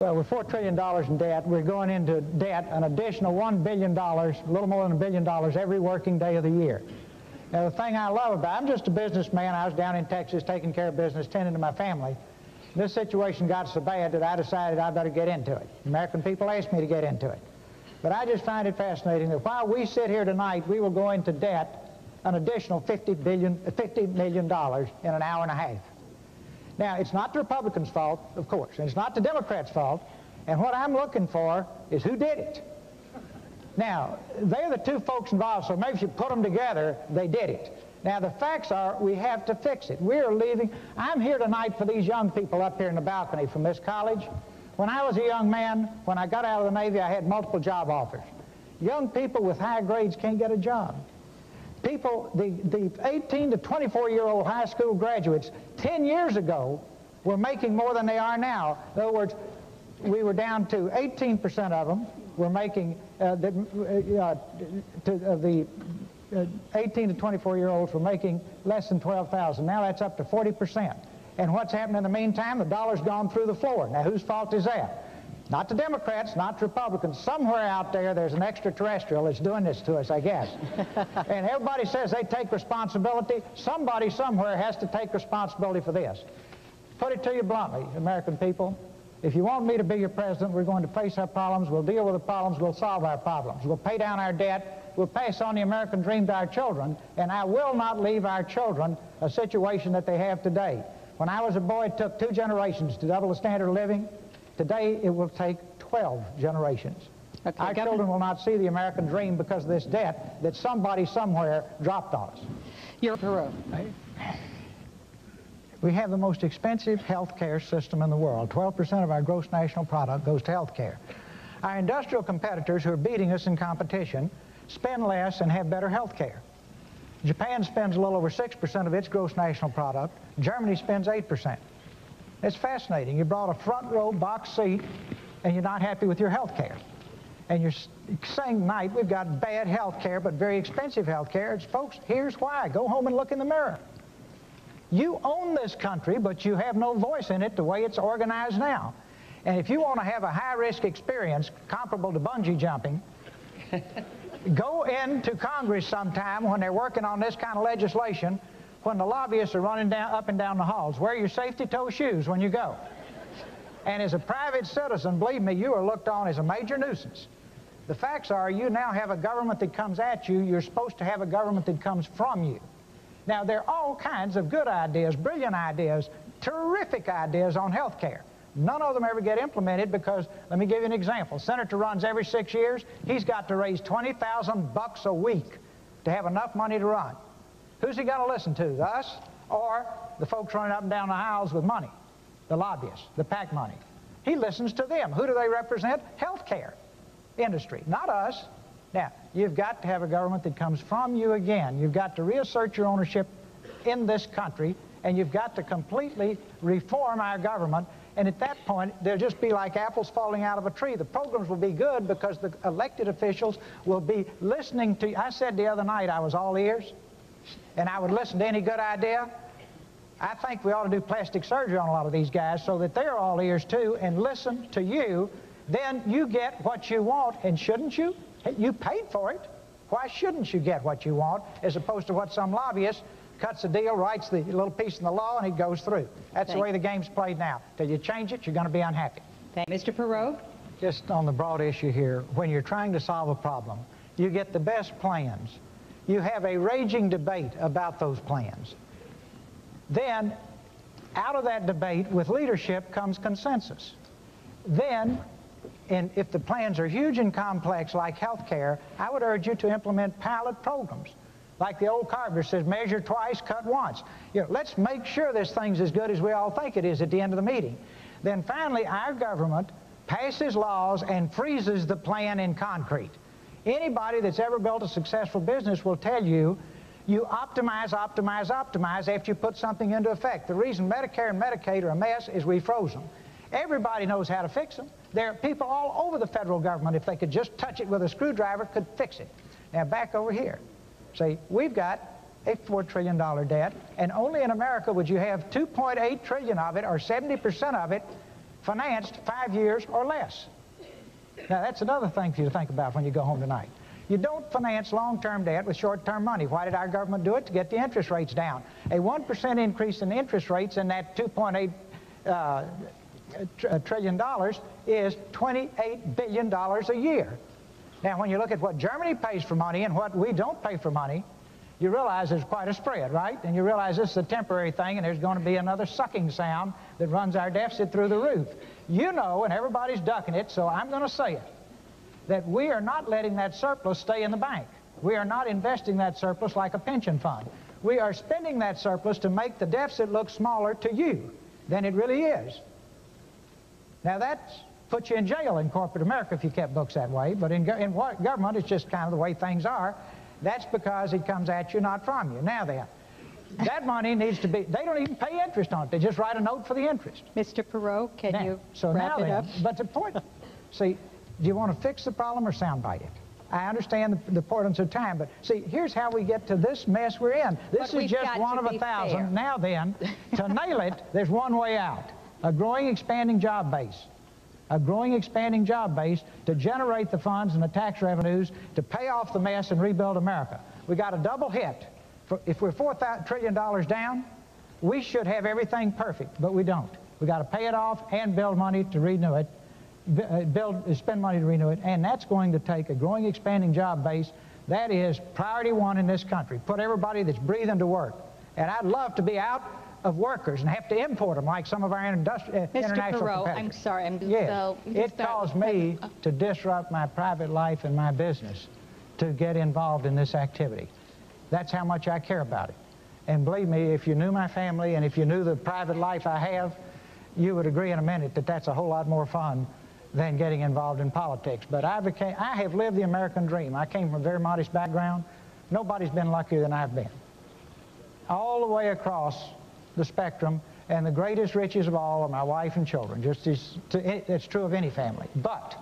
Well, with $4 trillion in debt, we're going into debt an additional $1 billion, a little more than $1 billion every working day of the year. Now, the thing I love about it, I'm just a businessman. I was down in Texas taking care of business, tending to my family. This situation got so bad that I decided I better get into it. The American people asked me to get into it. But I just find it fascinating that while we sit here tonight, we will go into debt an additional $50 million in an hour and a half. Now, it's not the Republicans' fault, of course, and it's not the Democrats' fault, and what I'm looking for is who did it. Now, they're the two folks involved, so maybe if you put them together, they did it. Now, the facts are we have to fix it. We're leaving. I'm here tonight for these young people up here in the balcony from this college. When I was a young man, when I got out of the Navy, I had multiple job offers. Young people with high grades can't get a job. People, the 18 to 24-year-old high school graduates 10 years ago were making more than they are now. In other words, we were down to 18% of them were making, the 18 to 24-year-olds were making less than $12,000. Now that's up to 40%. And what's happened in the meantime? The dollar's gone through the floor. Now whose fault is that? Not the Democrats, not the Republicans. Somewhere out there, there's an extraterrestrial that's doing this to us, I guess. And everybody says they take responsibility. Somebody somewhere has to take responsibility for this. Put it to you bluntly, American people. If you want me to be your president, we're going to face our problems. We'll deal with the problems. We'll solve our problems. We'll pay down our debt. We'll pass on the American dream to our children. And I will not leave our children a situation that they have today. When I was a boy, it took 2 generations to double the standard of living. Today, it will take 12 generations. Okay, our children will not see the American dream because of this debt that somebody somewhere dropped on us. You're Perot. We have the most expensive health care system in the world. 12% of our gross national product goes to health care. Our industrial competitors who are beating us in competition spend less and have better health care. Japan spends a little over 6% of its gross national product. Germany spends 8%. It's fascinating. You brought a front row box seat and you're not happy with your health care. And you're saying tonight we've got bad health care but very expensive health care. Folks, here's why. Go home and look in the mirror. You own this country, but you have no voice in it the way it's organized now. And if you want to have a high-risk experience comparable to bungee jumping, go into Congress sometime when they're working on this kind of legislation, when the lobbyists are running up and down the halls. Wear your safety-toe shoes when you go. And as a private citizen, believe me, you are looked on as a major nuisance. The facts are you now have a government that comes at you. You're supposed to have a government that comes from you. Now, there are all kinds of good ideas, brilliant ideas, terrific ideas on health care. None of them ever get implemented because, let me give you an example. Senator runs every 6 years. He's got to raise $20,000 a week to have enough money to run. Who's he going to listen to, us or the folks running up and down the aisles with money, the lobbyists, the PAC money? He listens to them. Who do they represent? Health care industry, not us. Now, you've got to have a government that comes from you again. You've got to reassert your ownership in this country, and you've got to completely reform our government. And at that point, they'll just be like apples falling out of a tree. The programs will be good because the elected officials will be listening to you. I said the other night I was all ears, and I would listen to any good idea. I think we ought to do plastic surgery on a lot of these guys so that they're all ears too and listen to you. Then you get what you want, and shouldn't you? You paid for it. Why shouldn't you get what you want as opposed to what some lobbyist cuts a deal, writes the little piece in the law, and it goes through. That's the way the game's played now. Till you change it, you're going to be unhappy. Mr. Perot? Just on the broad issue here, when you're trying to solve a problem, you get the best plans. You have a raging debate about those plans. Then, out of that debate with leadership comes consensus. Then, and if the plans are huge and complex like health care, I would urge you to implement pilot programs. Like the old carpenter says, measure twice, cut once. You know, let's make sure this thing's as good as we all think it is at the end of the meeting. Then finally, our government passes laws and freezes the plan in concrete. Anybody that's ever built a successful business will tell you, you optimize, optimize, optimize after you put something into effect. The reason Medicare and Medicaid are a mess is we froze them. Everybody knows how to fix them. There are people all over the federal government, if they could just touch it with a screwdriver, could fix it. Now back over here. See, we've got a $4 trillion debt, and only in America would you have $2.8 trillion of it, or 70% of it, financed 5 years or less. Now, that's another thing for you to think about when you go home tonight. You don't finance long-term debt with short-term money. Why did our government do it? To get the interest rates down. A 1% increase in interest rates in that $2.8 trillion is $28 billion a year. Now, when you look at what Germany pays for money and what we don't pay for money, you realize there's quite a spread, right? And you realize this is a temporary thing, and there's going to be another sucking sound that runs our deficit through the roof. You know, and everybody's ducking it, so I'm going to say it, that we are not letting that surplus stay in the bank. We are not investing that surplus like a pension fund. We are spending that surplus to make the deficit look smaller to you than it really is. Now, that puts you in jail in corporate America if you kept books that way, but in government, it's just kind of the way things are. That's because it comes at you, not from you. Now then, that money needs to be, they don't even pay interest on it. They just write a note for the interest. Mr. Perot, can Now, you so wrap now it then, up? But the point, see, do you want to fix the problem or soundbite it? I understand the importance of time, but see, here's how we get to this mess we're in. This is just one of 1,000. Fair. Now then, to nail it, there's one way out. A growing, expanding job base. A growing, expanding job base to generate the funds and the tax revenues to pay off the mess and rebuild America. We got a double hit. If we're $4 trillion down, we should have everything perfect, but we don't. We got to pay it off and build money to renew it, spend money to renew it, and that's going to take a growing, expanding job base. That is priority one in this country. Put everybody that's breathing to work. And I'd love to be out of workers and have to import them like some of our international competitors. I'm sorry. Yes, it caused me to disrupt my private life and my business to get involved in this activity. That's how much I care about it. And believe me, if you knew my family and if you knew the private life I have, you would agree in a minute that that's a whole lot more fun than getting involved in politics. But I have lived the American dream. I came from a very modest background. Nobody's been luckier than I've been. All the way across the spectrum, and the greatest riches of all are my wife and children. It's true of any family. But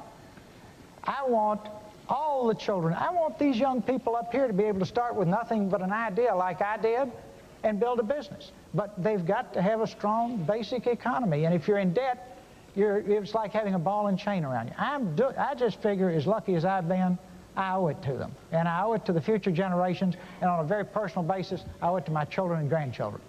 I want all the children, I want these young people up here to be able to start with nothing but an idea like I did and build a business. But they've got to have a strong basic economy. And if you're in debt, it's like having a ball and chain around you. I just figure, as lucky as I've been, I owe it to them. And I owe it to the future generations. And on a very personal basis, I owe it to my children and grandchildren.